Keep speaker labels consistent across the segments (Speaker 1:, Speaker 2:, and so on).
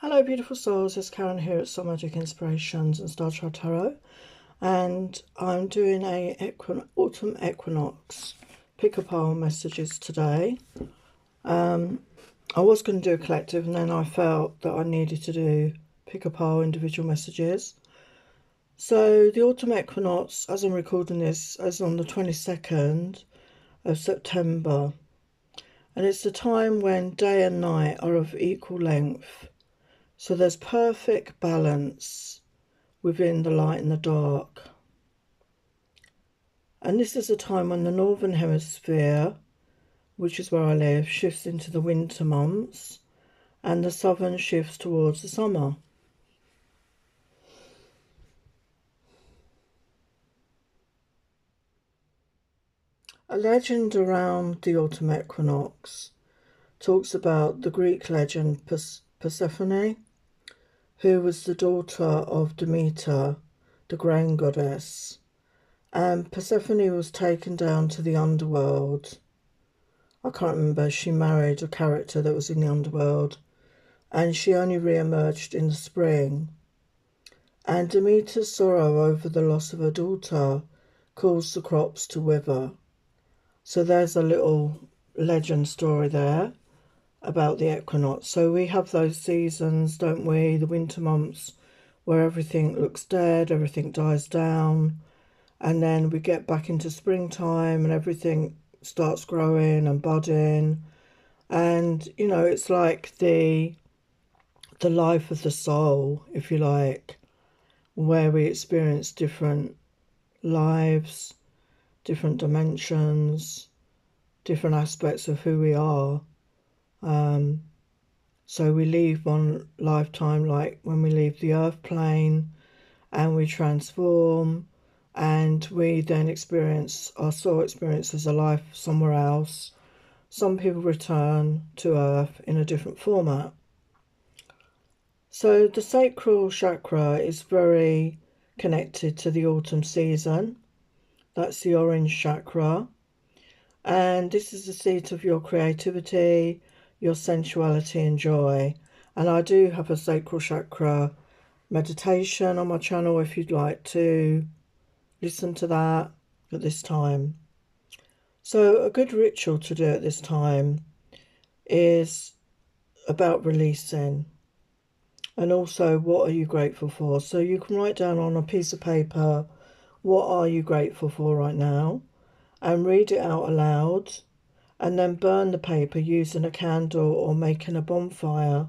Speaker 1: Hello beautiful souls, it's Karen here at Soul Magic Inspirations and Star Chart Tarot, and I'm doing a autumn equinox pick-a-pile messages today. I was going to do a collective, and then I felt that I needed to do pick-a-pile individual messages. So the autumn equinox, as I'm recording this, is on the 22nd of September, and it's the time when day and night are of equal length. So there's perfect balance within the light and the dark. And this is a time when the northern hemisphere, which is where I live, shifts into the winter months, and the southern shifts towards the summer. A legend around the autumn equinox talks about the Greek legend Persephone, who was the daughter of Demeter, the grain goddess. And Persephone was taken down to the underworld. I can't remember, she married a character that was in the underworld, and she only re-emerged in the spring. And Demeter's sorrow over the loss of her daughter caused the crops to wither. So there's a little legend story there about the equinox. So we have those seasons, don't we? The winter months where everything looks dead, everything dies down, and then we get back into springtime and everything starts growing and budding. And you know, it's like the life of the soul, if you like, where we experience different lives, different dimensions, different aspects of who we are. So we leave one lifetime, like when we leave the earth plane, and we transform, and we then experience, our soul experiences a life somewhere else. Some people return to earth in a different format. So the sacral chakra is very connected to the autumn season. That's the orange chakra. And this is the seat of your creativity, your sensuality and joy. And I do have a sacral chakra meditation on my channel if you'd like to listen to that at this time. So a good ritual to do at this time is about releasing, and also what are you grateful for. So you can write down on a piece of paper, what are you grateful for right now, and read it out aloud, and then burn the paper using a candle or making a bonfire.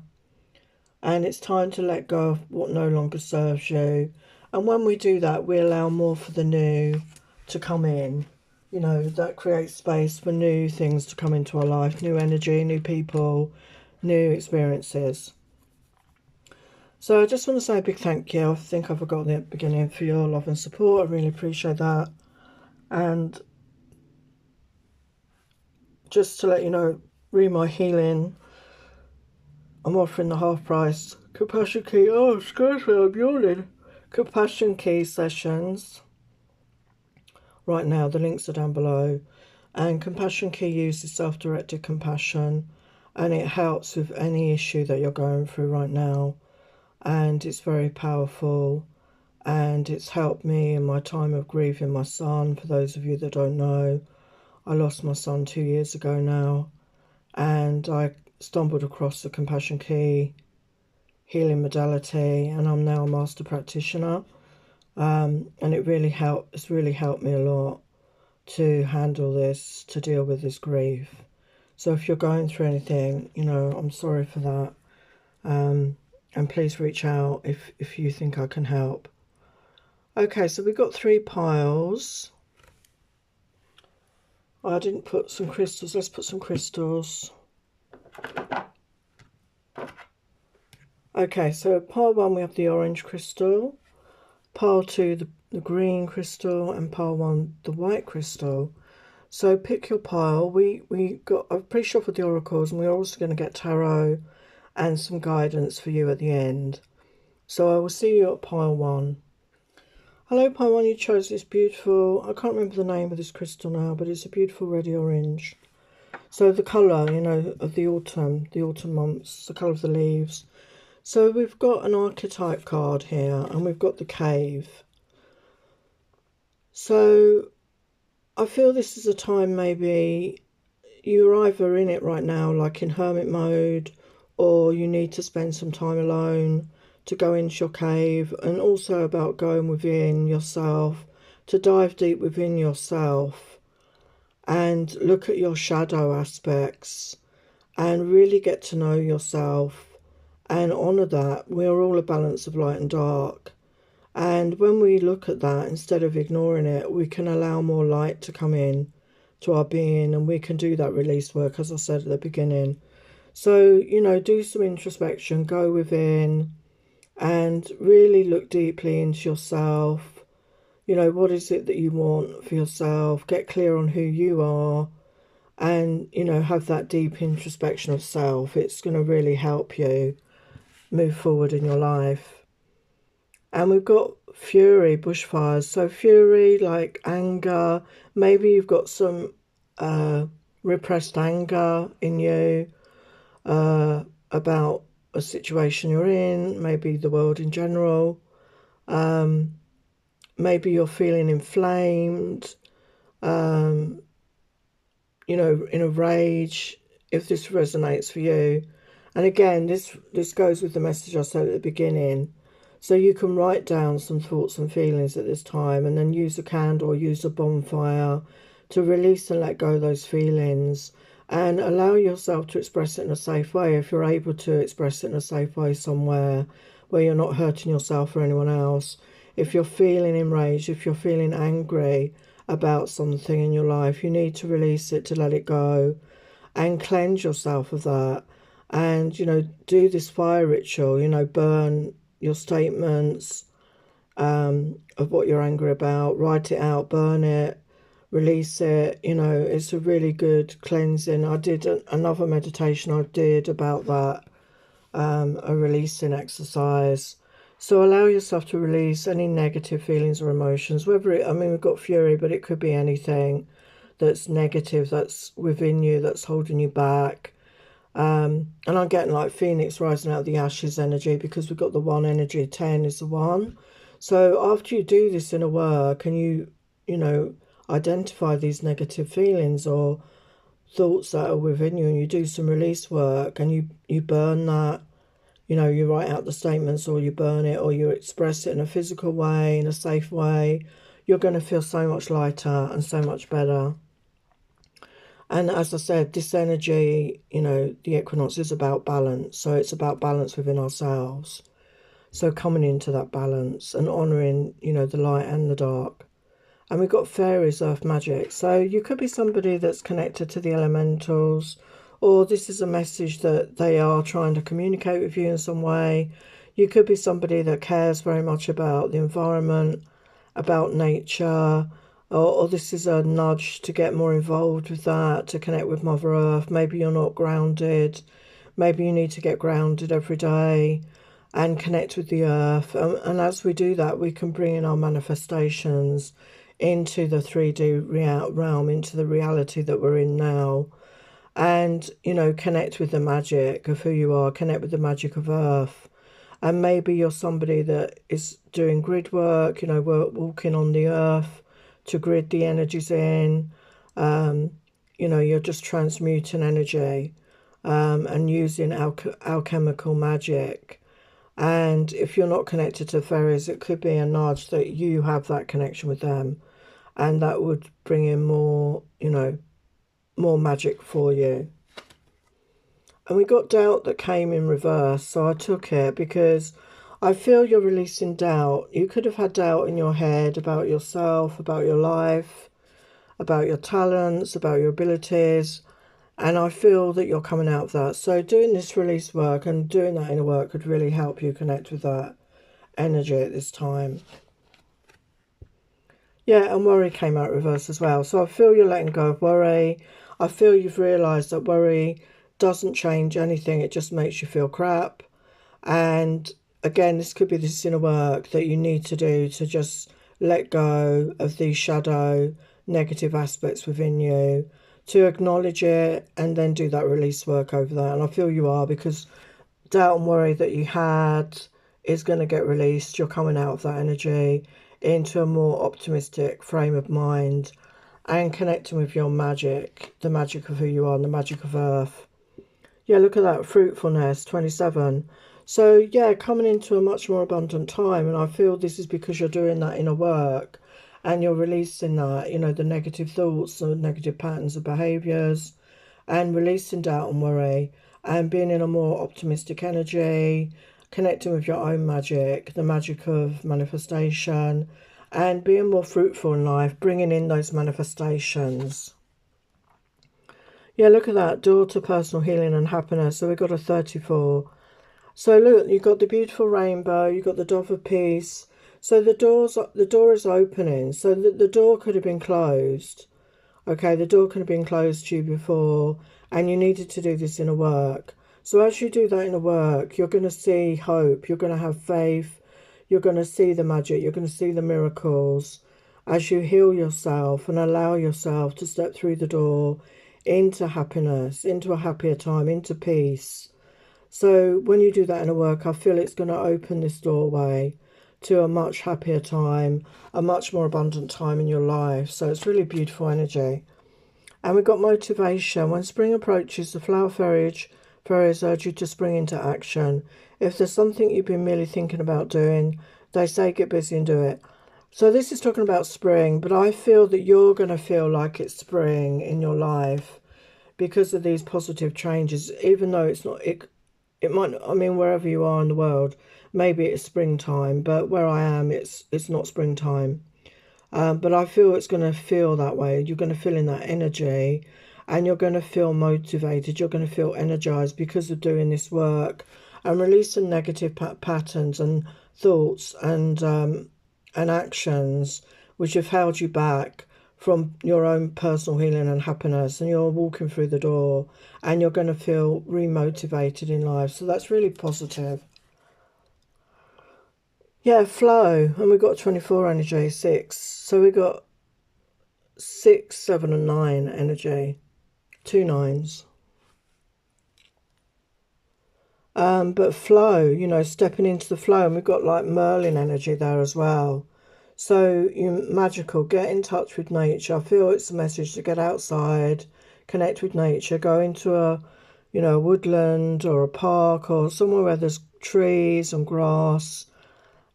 Speaker 1: And it's time to let go of what no longer serves you. And when we do that, we allow more for the new to come in. You know, that creates space for new things to come into our life, new energy, new people, new experiences. So I just want to say a big thank you. I think I forgot at the beginning, for your love and support. I really appreciate that. And just to let you know, read my healing, I'm offering the half price Compassion Key. Oh, excuse me, I'm yawning. Compassion Key sessions. Right now, the links are down below. And Compassion Key uses self-directed compassion, and it helps with any issue that you're going through right now. And it's very powerful, and it's helped me in my time of grieving my son. For those of you that don't know, I lost my son 2 years ago now, and I stumbled across the Compassion Key healing modality, and I'm now a master practitioner. And it really helped. It's really helped me a lot to handle this, to deal with this grief. So if you're going through anything, you know, I'm sorry for that. And please reach out if you think I can help. Okay, so we've got 3 piles. I didn't put some crystals. Let's put some crystals. Okay, so pile 1 we have the orange crystal, pile 2 the green crystal, and pile 1 the white crystal. So pick your pile. I'm pretty sure for the oracles, and we're also going to get tarot and some guidance for you at the end. So I will see you at pile 1. Hello pile 1, you chose this beautiful, I can't remember the name of this crystal now, but it's a beautiful reddy orange. So the colour, you know, of the autumn months, the colour of the leaves. So we've got an archetype card here, and we've got the cave. So I feel this is a time maybe you're either in it right now, like in hermit mode, or you need to spend some time alone to go into your cave, and also about going within yourself, to dive deep within yourself and look at your shadow aspects and really get to know yourself and honor that we're all a balance of light and dark. And when we look at that, instead of ignoring it, we can allow more light to come in to our being, and we can do that release work, as I said at the beginning. So, do some introspection, go within, and really look deeply into yourself. What is it that you want for yourself? Get clear on who you are, and, have that deep introspection of self. It's going to really help you move forward in your life. And we've got fury, bushfires. So fury, like anger. Maybe you've got some repressed anger in you about a situation you're in, maybe the world in general. Maybe you're feeling inflamed, in a rage, if this resonates for you. And again, this goes with the message I said at the beginning. So you can write down some thoughts and feelings at this time, and then use a candle or use a bonfire to release and let go of those feelings, and allow yourself to express it in a safe way. If you're able to express it in a safe way somewhere where you're not hurting yourself or anyone else. If you're feeling enraged, if you're feeling angry about something in your life, you need to release it, to let it go and cleanse yourself of that. And, do this fire ritual, burn your statements of what you're angry about, write it out, burn it, release it. It's a really good cleansing. I did another meditation I did about that, a releasing exercise. So allow yourself to release any negative feelings or emotions, we've got fury, but it could be anything that's negative, that's within you, that's holding you back. And I'm getting like Phoenix rising out of the ashes energy, because we've got the one energy, 10 is the one. So after you do this inner work and you identify these negative feelings or thoughts that are within you, and you do some release work and you burn that, you write out the statements, or you burn it, or you express it in a physical way, in a safe way, you're going to feel so much lighter and so much better. And as I said, this energy, the equinox is about balance. So it's about balance within ourselves. So coming into that balance and honouring, the light and the dark. And we've got fairies, earth magic. So you could be somebody that's connected to the elementals, or this is a message that they are trying to communicate with you in some way. You could be somebody that cares very much about the environment, about nature, or this is a nudge to get more involved with that, to connect with Mother Earth. Maybe you're not grounded. Maybe you need to get grounded every day and connect with the earth. And as we do that, we can bring in our manifestations into the 3D realm, into the reality that we're in now. And, connect with the magic of who you are, connect with the magic of Earth. And maybe you're somebody that is doing grid work, walking on the earth to grid the energies in. You're just transmuting energy and using alchemical magic. And if you're not connected to fairies, it could be a nudge that you have that connection with them. And that would bring in more, more magic for you. And we got doubt that came in reverse, so I took it because I feel you're releasing doubt. You could have had doubt in your head about yourself, about your life, about your talents, about your abilities, and I feel that you're coming out of that. So doing this release work and doing that inner work could really help you connect with that energy at this time. Yeah, and worry came out reverse as well. So I feel you're letting go of worry. I feel you've realised that worry doesn't change anything. It just makes you feel crap. And again, this could be this inner work that you need to do to just let go of these shadow negative aspects within you, to acknowledge it and then do that release work over that. And I feel you are, because doubt and worry that you had is going to get released. You're coming out of that energy into a more optimistic frame of mind and connecting with your magic, the magic of who you are and the magic of Earth. Yeah, look at that, fruitfulness, 27. So, yeah, coming into a much more abundant time. And I feel this is because you're doing that inner work and you're releasing that, you know, the negative thoughts, the negative patterns of behaviours, and releasing doubt and worry and being in a more optimistic energy, connecting with your own magic, the magic of manifestation, and being more fruitful in life, bringing in those manifestations. Yeah, look at that, door to personal healing and happiness. So we've got a 34. So look, you've got the beautiful rainbow, you've got the dove of peace. So the door is opening. So the door could have been closed. Okay, the door could have been closed to you before, and you needed to do this inner work. So as you do that inner work, you're going to see hope, you're going to have faith, you're going to see the magic, you're going to see the miracles as you heal yourself and allow yourself to step through the door into happiness, into a happier time, into peace. So when you do that inner work, I feel it's going to open this doorway to a much happier time, a much more abundant time in your life. So it's really beautiful energy. And we've got motivation. When spring approaches, the flower fairies urge you to spring into action. If there's something you've been merely thinking about doing, they say get busy and do it. So this is talking about spring, but I feel that you're going to feel like it's spring in your life because of these positive changes, even though it's not, it might, I mean, wherever you are in the world, maybe it's springtime, but where I am, it's not springtime. But I feel it's going to feel that way. You're going to feel in that energy and you're going to feel motivated. You're going to feel energized because of doing this work and releasing negative patterns and thoughts and actions which have held you back from your own personal healing and happiness. And you're walking through the door and you're going to feel remotivated in life. So that's really positive. Yeah, flow. And we've got 24 energy, 6. So we've got 6, 7 and 9 energy. 2 9s. But flow, you know, stepping into the flow. And we've got like Merlin energy there as well. So you're magical. Get in touch with nature. I feel it's a message to get outside, connect with nature, go into a, you know, a woodland or a park or somewhere where there's trees and grass.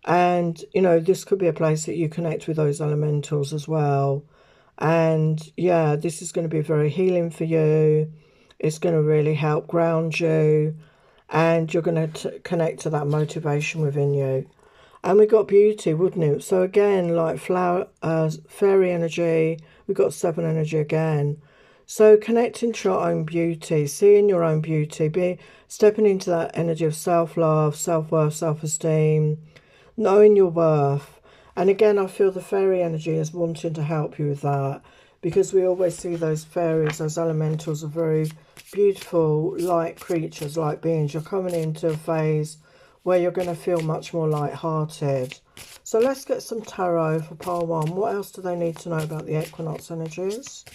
Speaker 1: And, you know, this could be a place that you connect with those elementals as well. And yeah, this is going to be very healing for you. It's going to really help ground you. And you're going to connect to that motivation within you. And we got beauty, wouldn't it? So again, like flower, fairy energy, we got 7 energy again. So connecting to your own beauty, seeing your own beauty, stepping into that energy of self-love, self-worth, self-esteem, knowing your worth. And again, I feel the fairy energy is wanting to help you with that, because we always see those fairies, those elementals are very beautiful, light creatures, light beings. You're coming into a phase where you're going to feel much more light-hearted. So let's get some tarot for pile 1. What else do they need to know about the equinox energies?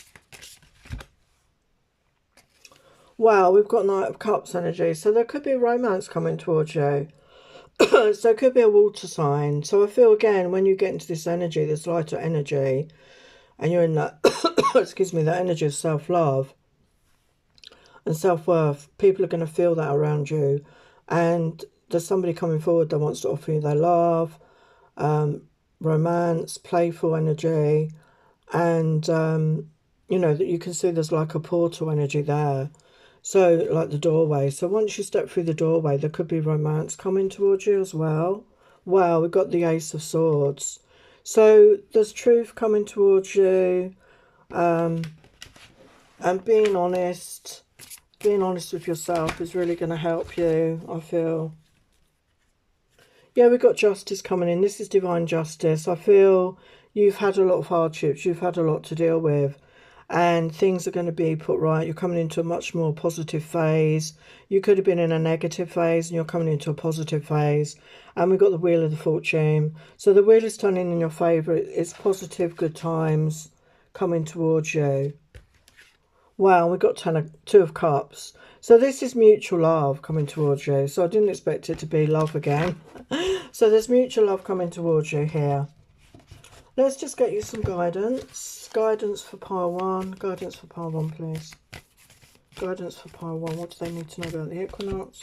Speaker 1: Wow, we've got Knight of Cups energy. So there could be romance coming towards you. So it could be a water sign. So I feel, again, when you get into this energy, this lighter energy, and you're in that, excuse me, that energy of self-love and self-worth, people are going to feel that around you. And there's somebody coming forward that wants to offer you their love, romance, playful energy. And, you know, that you can see there's like a portal energy there. So, like the doorway. So once you step through the doorway, there could be romance coming towards you as well. Wow, we've got the Ace of Swords. So there's truth coming towards you. And being honest with yourself is really going to help you, I feel. Yeah, we've got justice coming in. This is divine justice. I feel you've had a lot of hardships. You've had a lot to deal with. And things are going to be put right. You're coming into a much more positive phase. You could have been in a negative phase and you're coming into a positive phase. And we've got the Wheel of the Fortune. So the wheel is turning in your favour. It's positive, good times coming towards you. Wow, we've got 2 of Cups. So this is mutual love coming towards you. So I didn't expect it to be love again. So there's mutual love coming towards you here. Let's just get you some guidance. Guidance for pile 1. Guidance for pile 1, please. Guidance for pile 1. What do they need to know about the equinox?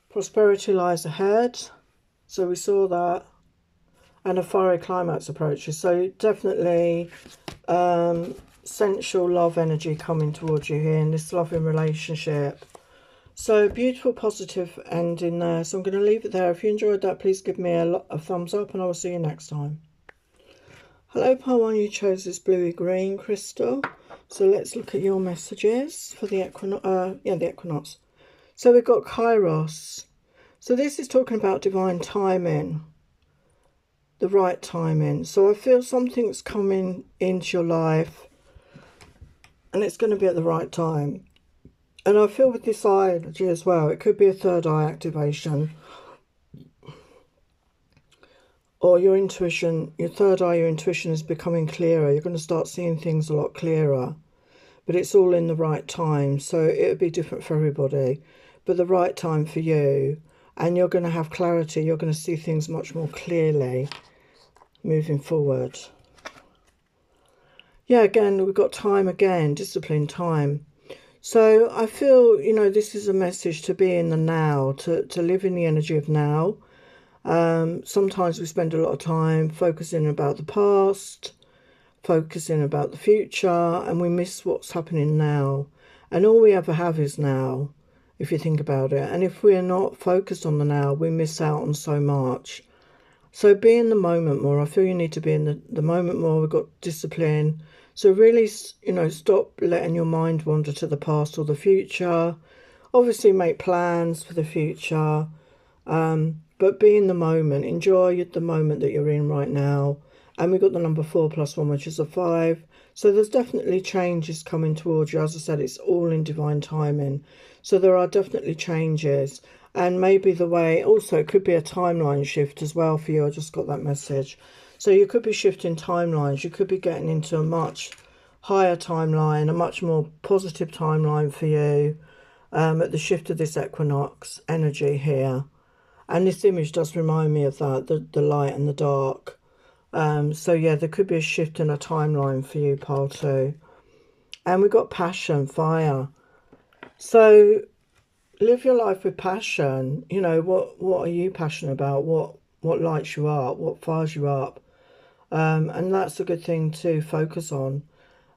Speaker 1: Prosperity lies ahead. So we saw that. And a fiery climax approaches. So definitely sensual love energy coming towards you here in this loving relationship. So beautiful positive ending there. So I'm going to leave it there. If you enjoyed that, please give me a thumbs up and I will see you next time. Hello pile 1, you chose this bluey green crystal. So let's look at your messages for the equinox. The equinox. So we've got Kairos. So this is talking about divine timing. The right timing. So I feel something's coming into your life and it's going to be at the right time. And I feel with this eye energy as well, it could be a third eye activation. Or your intuition, your third eye, your intuition is becoming clearer. You're going to start seeing things a lot clearer. But it's all in the right time. So it'll be different for everybody. But the right time for you. And you're going to have clarity. You're going to see things much more clearly moving forward. Yeah, again, we've got time again. Discipline, time. So I feel, you know, this is a message to be in the now, to live in the energy of now. Sometimes we spend a lot of time focusing about the past, focusing about the future, and we miss what's happening now. And all we ever have is now, if you think about it. And if we're not focused on the now, we miss out on so much. So be in the moment more. I feel you need to be in the moment more. We've got discipline. So really, you know, stop letting your mind wander to the past or the future. Obviously make plans for the future. But be in the moment. Enjoy the moment that you're in right now. And we've got the number 4 plus 1, which is a 5. So there's definitely changes coming towards you. As I said, it's all in divine timing. So there are definitely changes. And maybe the way, also it could be a timeline shift as well for you. I just got that message. So you could be shifting timelines. You could be getting into a much higher timeline, a much more positive timeline for you at the shift of this equinox energy here. And this image does remind me of that, the light and the dark. So yeah, there could be a shift in a timeline for you, pile 2. And we've got passion, fire. So live your life with passion. You know, what are you passionate about? What lights you up? What fires you up? And that's a good thing to focus on.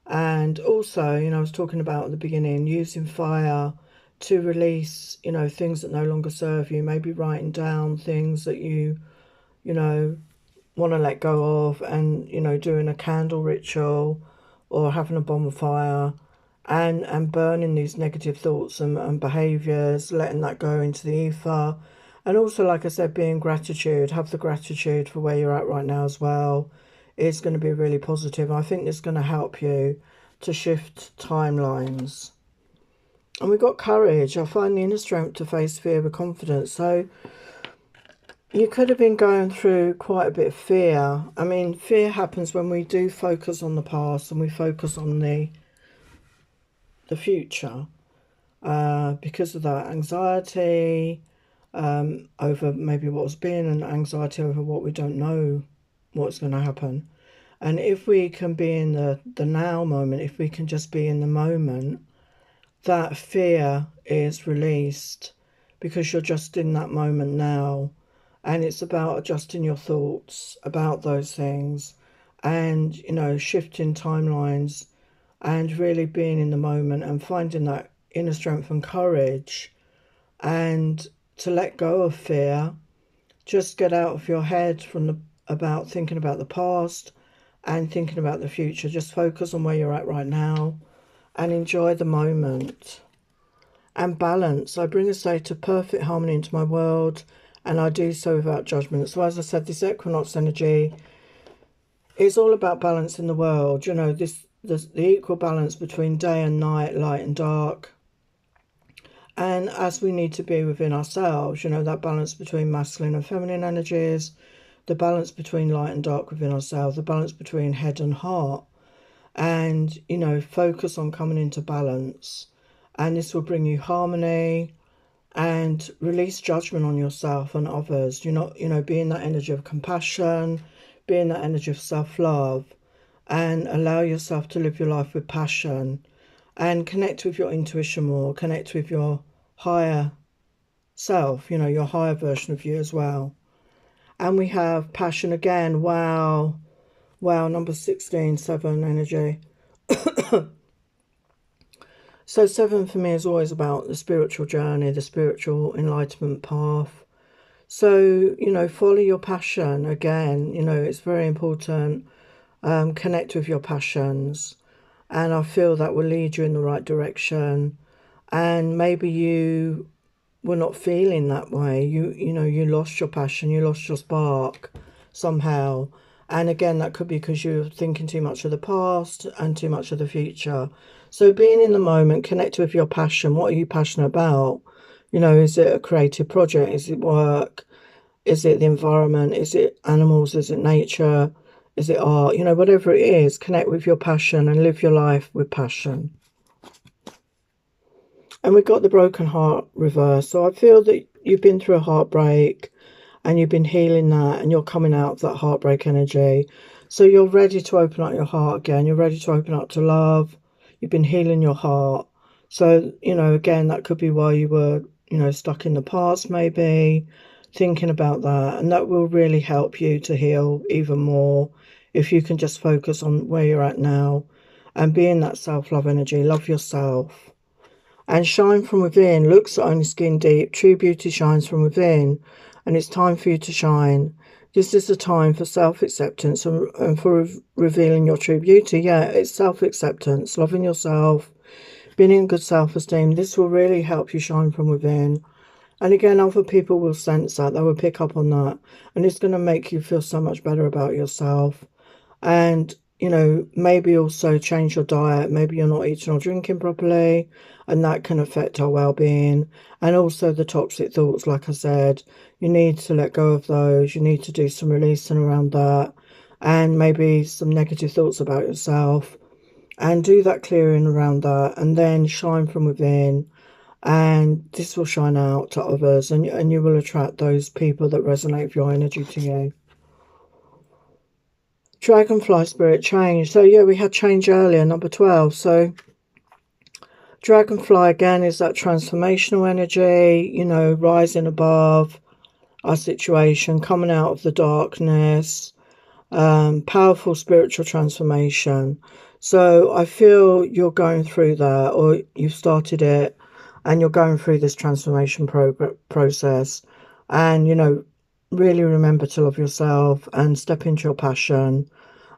Speaker 1: And also, you know, I was talking about at the beginning, using fire to release, you know, things that no longer serve you. Maybe writing down things that you know, want to let go of, and, you know, doing a candle ritual or having a bonfire and burning these negative thoughts and behaviours, letting that go into the ether. And also, like I said, being gratitude, have the gratitude for where you're at right now as well. It's going to be really positive. I think it's going to help you to shift timelines. And we've got courage. I find the inner strength to face fear with confidence. So you could have been going through quite a bit of fear. I mean, fear happens when we do focus on the past and we focus on the future. Because of that anxiety over maybe what's been, and anxiety over what we don't know what's going to happen. And if we can be in the now moment, if we can just be in the moment, that fear is released because you're just in that moment now. And it's about adjusting your thoughts about those things and, you know, shifting timelines and really being in the moment and finding that inner strength and courage and to let go of fear. Just get out of your head about thinking about the past and thinking about the future. Just focus on where you're at right now and enjoy the moment. And balance. I bring a state of perfect harmony into my world, and I do so without judgment. So as I said, this equinox energy is all about balance in the world. You know, the equal balance between day and night, light and dark. And as we need to be within ourselves, you know, that balance between masculine and feminine energies, the balance between light and dark within ourselves, the balance between head and heart. and, you know, focus on coming into balance. And this will bring you harmony and release judgment on yourself and others. You're not, you know, be in that energy of compassion, be in that energy of self-love, and allow yourself to live your life with passion and connect with your intuition more, connect with your higher self, you know, your higher version of you as well. And we have passion again. Wow. Wow, number 16, 7 energy. So 7 for me is always about the spiritual journey, the spiritual enlightenment path. So, you know, follow your passion again. You know, it's very important. Connect with your passions. And I feel that will lead you in the right direction. And maybe you were not feeling that way. You know, you lost your passion, you lost your spark somehow. And again, that could be because you're thinking too much of the past and too much of the future. So being in the moment, connect with your passion. What are you passionate about? You know, is it a creative project? Is it work? Is it the environment? Is it animals? Is it nature? Is it art? You know, whatever it is, connect with your passion and live your life with passion. And we've got the broken heart reverse. So I feel that you've been through a heartbreak and you've been healing that, and you're coming out of that heartbreak energy. So you're ready to open up your heart again. You're ready to open up to love. You've been healing your heart. So, you know, again, that could be why you were, you know, stuck in the past, maybe thinking about that. And that will really help you to heal even more if you can just focus on where you're at now and be in that self-love energy. Love yourself. And shine from within. Looks are only skin deep. True beauty shines from within. And it's time for you to shine. This is the time for self-acceptance and for revealing your true beauty. Yeah, it's self-acceptance, loving yourself, being in good self-esteem. This will really help you shine from within. And again, other people will sense that. They will pick up on that. And it's going to make you feel so much better about yourself. And, you know, maybe also change your diet. Maybe you're not eating or drinking properly, and that can affect our well-being. And also the toxic thoughts, like I said, you need to let go of those. You need to do some releasing around that, and maybe some negative thoughts about yourself, and do that clearing around that, and then shine from within. And this will shine out to others, and you will attract those people that resonate with your energy to you. Dragonfly spirit change. So yeah, we had change earlier, number 12. So dragonfly again is that transformational energy, you know, rising above our situation, coming out of the darkness, powerful spiritual transformation. So I feel you're going through that, or you've started it, and you're going through this transformation process. And, you know, really remember to love yourself and step into your passion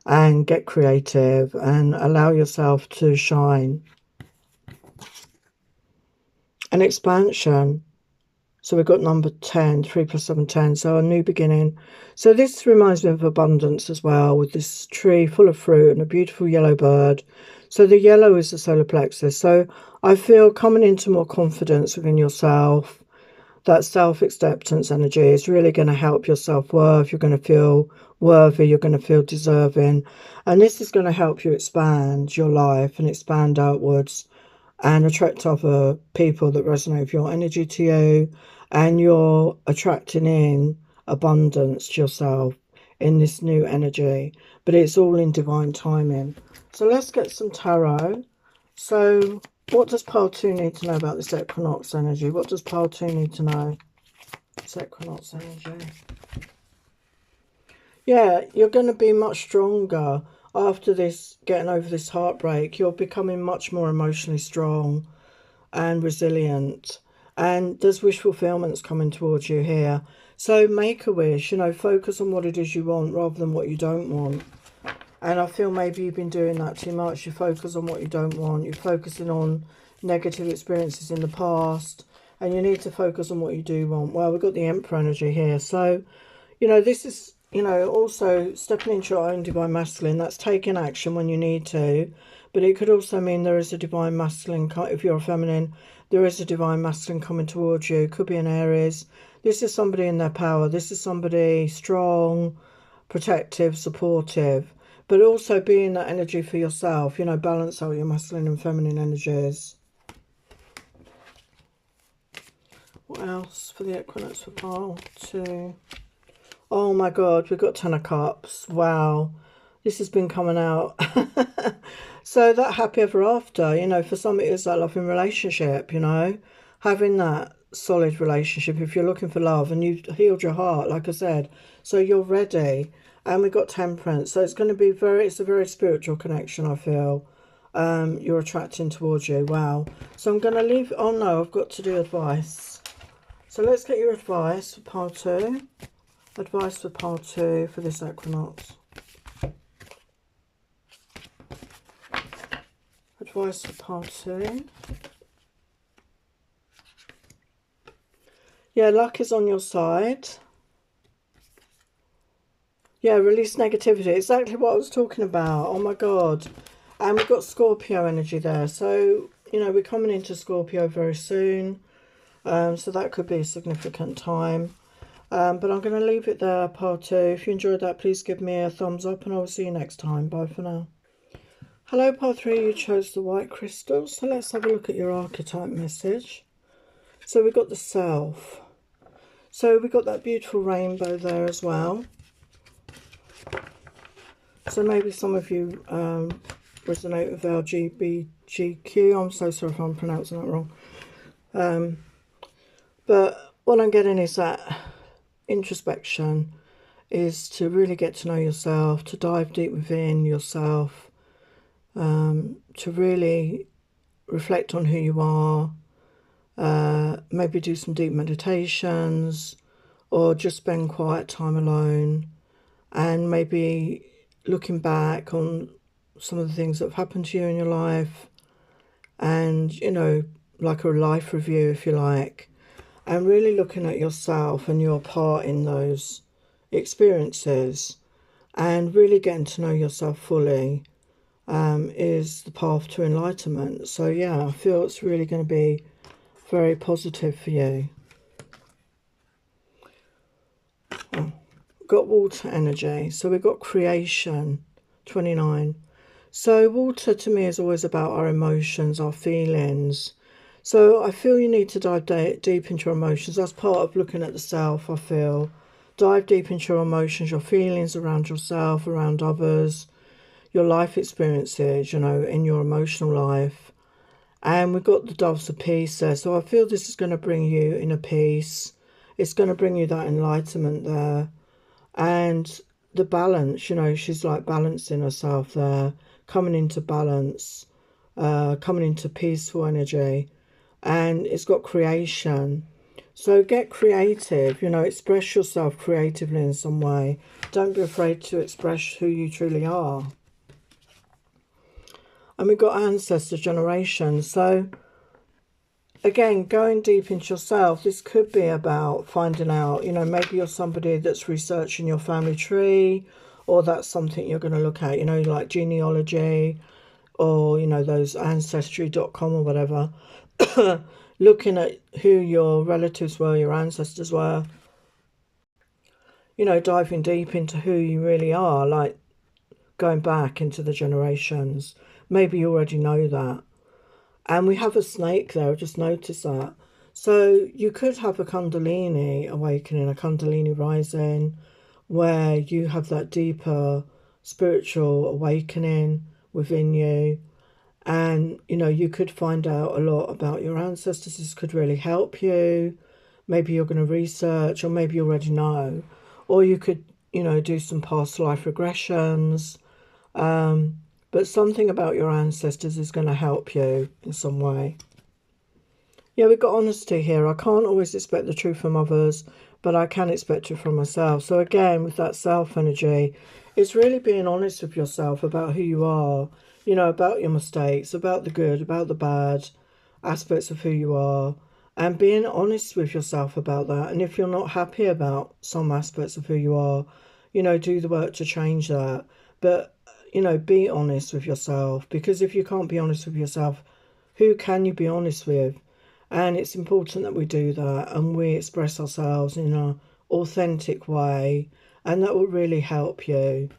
Speaker 1: and get creative and allow yourself to shine. An expansion. So we've got number 10, 3 plus 7, 10. So a new beginning. So this reminds me of abundance as well, with this tree full of fruit and a beautiful yellow bird. So the yellow is the solar plexus. So I feel coming into more confidence within yourself. That self-acceptance energy is really going to help your self-worth. You're going to feel worthy. You're going to feel deserving. And this is going to help you expand your life and expand outwards and attract other people that resonate with your energy to you. And you're attracting in abundance to yourself in this new energy. But it's all in divine timing. So let's get some tarot. So what does pile 2 need to know about this equinox energy? What does pile 2 need to know? This equinox energy. Yeah, you're going to be much stronger after this, getting over this heartbreak. You're becoming much more emotionally strong and resilient. And there's wish fulfillments coming towards you here. So make a wish, you know, focus on what it is you want rather than what you don't want. And I feel maybe you've been doing that too much. You focus on what you don't want. You're focusing on negative experiences in the past. And you need to focus on what you do want. Well, we've got the Emperor energy here. So, you know, this is, you know, also stepping into your own divine masculine. That's taking action when you need to. But it could also mean there is a divine masculine. If you're a feminine, there is a divine masculine coming towards you. Could be an Aries. This is somebody in their power. This is somebody strong, protective, supportive. but also be in that energy for yourself, you know, balance out your masculine and feminine energies. What else for the equinox for pile 2? Oh my god, we've got 10 of cups. Wow, this has been coming out. So that happy ever after, you know, for some it is that loving relationship, you know, having that solid relationship if you're looking for love and you've healed your heart, like I said, so you're ready. And we've got temperance, so it's going to be it's a very spiritual connection, I feel. You're attracting towards you. Wow. So I'm going to leave, oh no, I've got to do advice. So let's get your advice for pile 2. Advice for pile 2 for this equinox. Advice for pile 2. Yeah, luck is on your side. Yeah, release negativity. Exactly what I was talking about. Oh my god. And we've got Scorpio energy there. So, you know, we're coming into Scorpio very soon. So that could be a significant time. But I'm going to leave it there, part 2. If you enjoyed that, please give me a thumbs up and I'll see you next time. Bye for now. Hello, part 3. You chose the white crystal. So let's have a look at your archetype message. So we've got the self. So we've got that beautiful rainbow there as well. So maybe some of you resonate with LGBTQ. I'm so sorry if I'm pronouncing that wrong. But what I'm getting is that introspection is to really get to know yourself, to dive deep within yourself, to really reflect on who you are, maybe do some deep meditations or just spend quiet time alone, and maybe looking back on some of the things that have happened to you in your life, and, you know, like a life review, if you like, and really looking at yourself and your part in those experiences and really getting to know yourself fully is the path to enlightenment. So yeah, I feel it's really going to be very positive for you. Oh, got water energy. So we've got creation, 29. So water to me is always about our emotions, our feelings. So I feel you need to dive deep into your emotions. That's part of looking at the self, I feel. Dive deep into your emotions, your feelings around yourself, around others, your life experiences, you know, in your emotional life. And we've got the doves of peace there. So I feel this is going to bring you inner peace. It's going to bring you that enlightenment there. And the balance, you know, she's like balancing herself there, coming into balance, coming into peaceful energy. And it's got creation. So get creative, you know, express yourself creatively in some way. Don't be afraid to express who you truly are. And we've got ancestor generation. So again, going deep into yourself, this could be about finding out, you know, maybe you're somebody that's researching your family tree, or that's something you're going to look at, you know, like genealogy, or, you know, those ancestry.com or whatever. Looking at who your relatives were, your ancestors were, you know, diving deep into who you really are, like going back into the generations. Maybe you already know that. And we have a snake there, I just noticed that. So you could have a Kundalini awakening, a Kundalini rising, where you have that deeper spiritual awakening within you. And, you know, you could find out a lot about your ancestors. This could really help you. Maybe you're going to research, or maybe you already know. Or you could, you know, do some past life regressions. But something about your ancestors is going to help you in some way. Yeah, we've got honesty here. I can't always expect the truth from others, but I can expect it from myself. So again, with that self energy, it's really being honest with yourself about who you are, you know, about your mistakes, about the good, about the bad aspects of who you are, and being honest with yourself about that. And if you're not happy about some aspects of who you are, you know, do the work to change that. But, you know, be honest with yourself, because if you can't be honest with yourself, who can you be honest with? And it's important that we do that and we express ourselves in an authentic way, and that will really help you.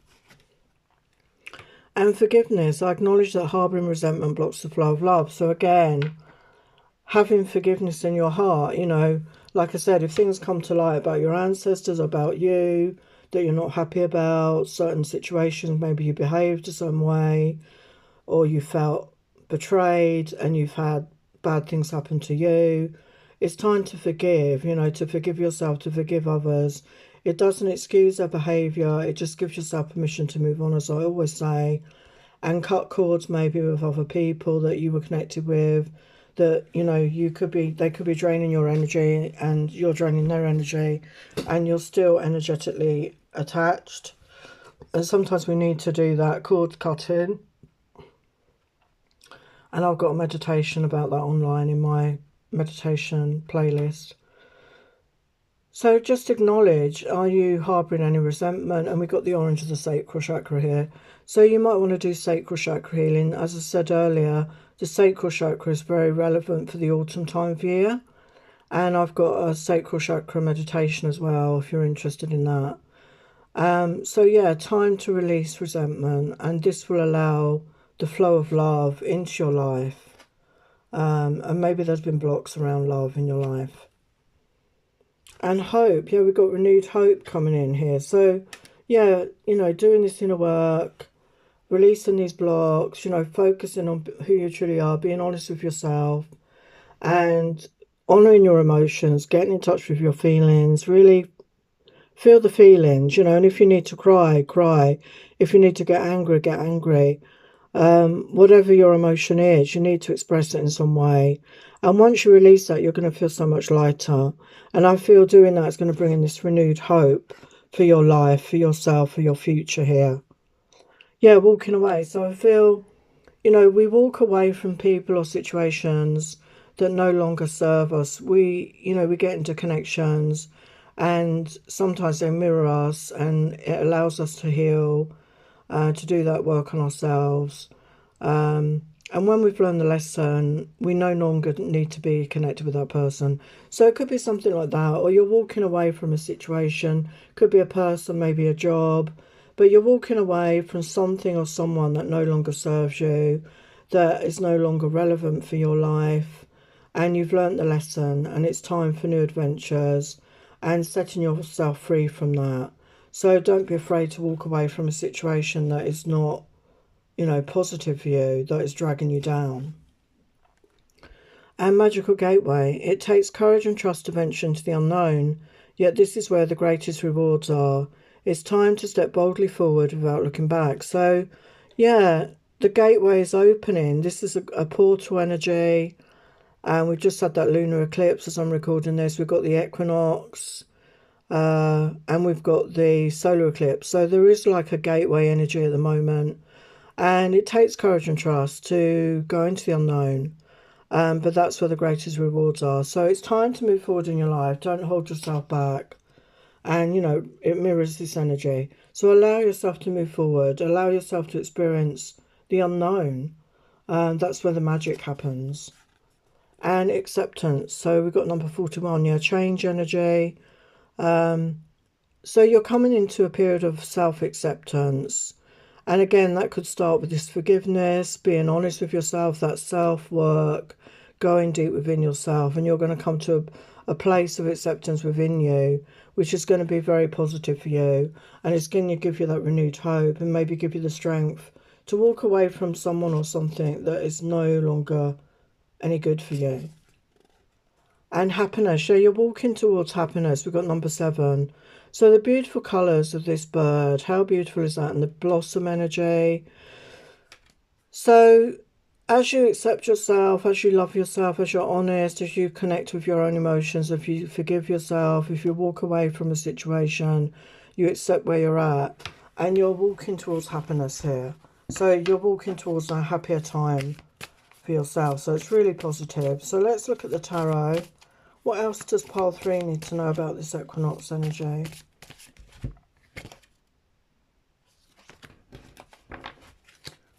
Speaker 1: And forgiveness. I acknowledge that harbouring resentment blocks the flow of love. So again, having forgiveness in your heart, you know, like I said, if things come to light about your ancestors, about you, that you're not happy about, certain situations, maybe you behaved a certain way, or you felt betrayed and you've had bad things happen to you, it's time to forgive, you know, to forgive yourself, to forgive others. It doesn't excuse their behaviour, it just gives yourself permission to move on, as I always say, and cut cords maybe with other people that you were connected with, that, you know, they could be draining your energy and you're draining their energy and you're still energetically attached. And sometimes we need to do that cord cutting. And I've got a meditation about that online in my meditation playlist. So just acknowledge, are you harbouring any resentment? And we've got the orange of the sacral chakra here. So you might want to do sacral chakra healing. As I said earlier, the sacral chakra is very relevant for the autumn time of year. And I've got a sacral chakra meditation as well, if you're interested in that. So yeah, time to release resentment. And this will allow the flow of love into your life. And maybe there's been blocks around love in your life. And hope, yeah, we've got renewed hope coming in here. So, yeah, you know, doing this inner work, releasing these blocks, you know, focusing on who you truly are, being honest with yourself, and honouring your emotions, getting in touch with your feelings, really feel the feelings, you know, and if you need to cry, cry. If you need to get angry, get angry. Whatever your emotion is, you need to express it in some way. And once you release that, you're going to feel so much lighter. And I feel doing that is going to bring in this renewed hope for your life, for yourself, for your future here. Yeah, walking away. So I feel, you know, we walk away from people or situations that no longer serve us. You know, we get into connections and sometimes they mirror us and it allows us to heal, to do that work on ourselves. And when we've learned the lesson, we no longer need to be connected with that person. So it could be something like that, or you're walking away from a situation, could be a person, maybe a job, but you're walking away from something or someone that no longer serves you, that is no longer relevant for your life, and you've learned the lesson, and it's time for new adventures and setting yourself free from that. So don't be afraid to walk away from a situation that is not, you know, positive for you, that is dragging you down. And magical gateway. It takes courage and trust to venture into the unknown, yet this is where the greatest rewards are. It's time to step boldly forward without looking back. So, yeah, the gateway is opening. This is a portal energy. And we've just had that lunar eclipse as I'm recording this. We've got the equinox. And we've got the solar eclipse. So there is like a gateway energy at the moment. And it takes courage and trust to go into the unknown. But that's where the greatest rewards are. So it's time to move forward in your life. Don't hold yourself back. And, you know, it mirrors this energy. So allow yourself to move forward. Allow yourself to experience the unknown. That's where the magic happens. And acceptance. So we've got number 41. Yeah, change energy. So you're coming into a period of self-acceptance. And again, that could start with this forgiveness, being honest with yourself, that self-work, going deep within yourself. And you're going to come to a place of acceptance within you, which is going to be very positive for you. And it's going to give you that renewed hope and maybe give you the strength to walk away from someone or something that is no longer any good for you. And happiness. Yeah, you're walking towards happiness. We've got number 7. So the beautiful colours of this bird, how beautiful is that? And the blossom energy. So as you accept yourself, as you love yourself, as you're honest, as you connect with your own emotions, if you forgive yourself, if you walk away from a situation, you accept where you're at, and you're walking towards happiness here. So you're walking towards a happier time for yourself. So it's really positive. So let's look at the tarot. What else does pile 3 need to know about this equinox energy?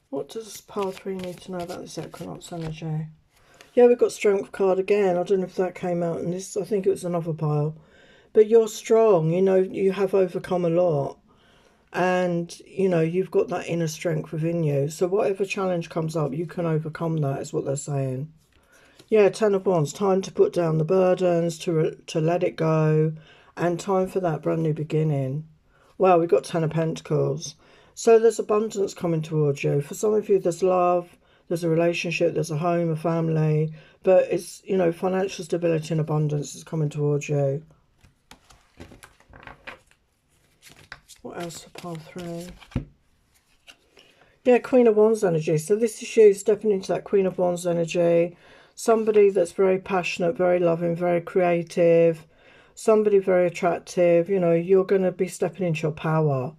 Speaker 1: What does pile 3 need to know about this equinox energy? Yeah, we've got strength card again. I don't know if that came out in this. I think it was another pile. But you're strong. You know, you have overcome a lot. And, you know, you've got that inner strength within you. So whatever challenge comes up, you can overcome that, is what they're saying. Yeah, Ten of Wands, time to put down the burdens, to let it go, and time for that brand new beginning. Wow, we've got Ten of Pentacles. So there's abundance coming towards you. For some of you, there's love, there's a relationship, there's a home, a family, but it's, you know, financial stability and abundance is coming towards you. What else for pile 3? Yeah, Queen of Wands energy. So this is you stepping into that Queen of Wands energy. Somebody that's very passionate, very loving, very creative. Somebody very attractive. You know, you're going to be stepping into your power.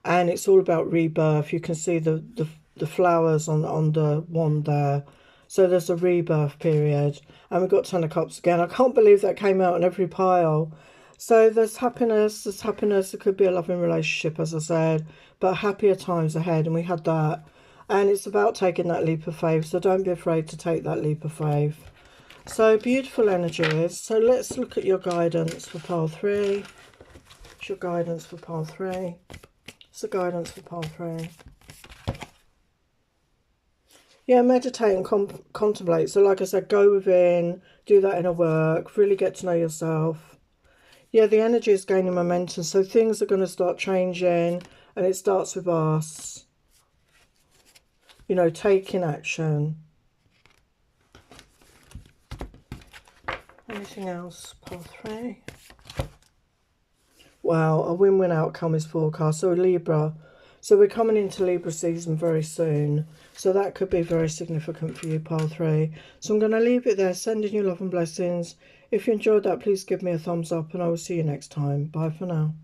Speaker 1: And it's all about rebirth. You can see the flowers on the wand there. So there's a rebirth period. And we've got Ten of Cups again. I can't believe that came out in every pile. So there's happiness, It could be a loving relationship, as I said, but happier times ahead. And we had that. And it's about taking that leap of faith. So don't be afraid to take that leap of faith. So beautiful energies. So let's look at your guidance for pile 3. What's your guidance for pile 3? What's the guidance for pile 3? Yeah, meditate and contemplate. So like I said, go within, do that inner work, really get to know yourself. Yeah, the energy is gaining momentum, so things are going to start changing, and it starts with us, you know, taking action. Anything else? Pile 3. Wow, a win-win outcome is forecast. So Libra. So we're coming into Libra season very soon. So that could be very significant for you, pile 3. So I'm going to leave it there, sending you love and blessings. If you enjoyed that, please give me a thumbs up, and I will see you next time. Bye for now.